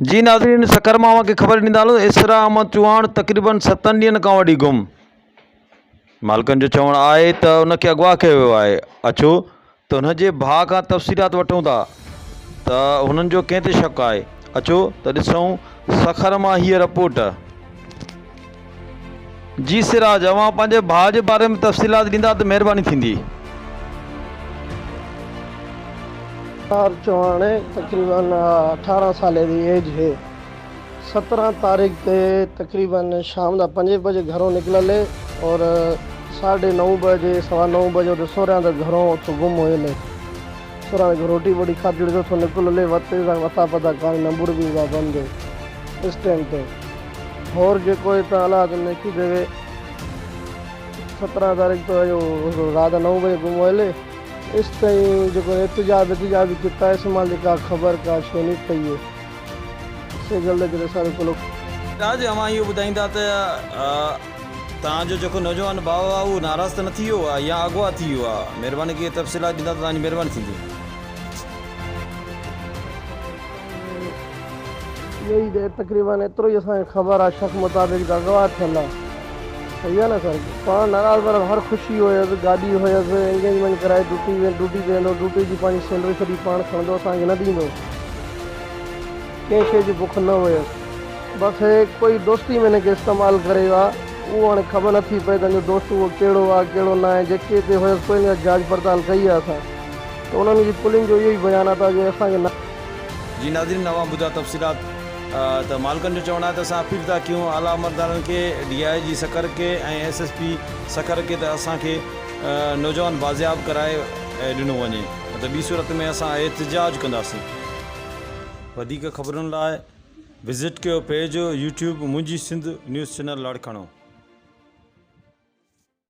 जी नाज़रीन, सकर मां के ख़बर ॾींदासीं। इसरा अहमद चौहान तक़रीबन 7 ॾींहंनि खां वठी गुम। मालिकनि जो चवणु आहे त उनखे अगवा कयो वियो आहे। अचो त हुनजे भाउ खां तफ़सीलात वठूं था त हुननि जो कंहिं ते शक आहे। अचो त ॾिसूं सखर मां हीअ रिपोर्ट। जी सिराज, अवां पंहिंजे भाउ जे बारे में तफ़सीलात ॾींदा त महिरबानी थींदी। चौहान तकरीबन 18 साल की एज है। 17 तारीख से तकरीबन शाम का 5 बजे घरों निकलले और 9:30 बजे 9:15 बजे सोहर घरों तो गुम हुए। सोहर रोटी वोटी खाती तो निकलले वता पता का नंबर भी बंद इस टाइम पे। और जो हालात नहीं देवे 17 तारीख तो रात 9 बजे गुम हुए। इस ताईं जो एहतजाज भी किया इस माल का खबर का शो नहीं पई है। से गल के सारे को राज अवां इहो ॿुधाईंदा त तव्हांजो जेको नौजवान भाउ आहे उहो नाराज़ त न थी वियो आहे या अगवा थी वियो आहे? महिरबानी की तफ़सीलात ॾींदा त तव्हांजी महिरबानी थींदी। यही तकरीबन एतिरो ई असांखे ख़बर आहे। शक मुताबिक़ अगवा थियल आहे। सही आहे न सर। पाण नाराज़ पर हर ख़ुशी हुयसि, गाॾी हुयसि, एंगेजमेंट कराए ड्यूटी वेंदो, ड्यूटी जी पंहिंजी सैलरी सॼी पाण खणंदो, असांखे न ॾींदो। कंहिं शइ जी बुख न हुयसि। बसि कोई दोस्ती में हिनखे इस्तेमालु करे आहे। उहो हाणे ख़बर नथी पए तव्हांजो दोस्त उहो कहिड़ो आहे कहिड़ो न आहे। जेके हिते हुयसि कोई जांच पड़ताल कई आहे असां त उन्हनि जी पुलिंग जो इहो ई बयान आहे जो असांखे न। जी नाज़रीन, अवां ॿुधा तफ़सीलात त मालिकनि जो चवणु आहे त असां अपील था कयूं आला अमलदारनि खे, DIG सकर के ऐं SSP सकर के त असांखे नौजवान बाज़ियाब कराए ॾिनो वञे, त ॿी सूरत में असां एहतजाज कंदासीं। वधीक ख़बरुनि लाइ विज़िट कयो पेज YouTube मुंहिंजी सिंध न्यूज़ चैनल लाड़काणो।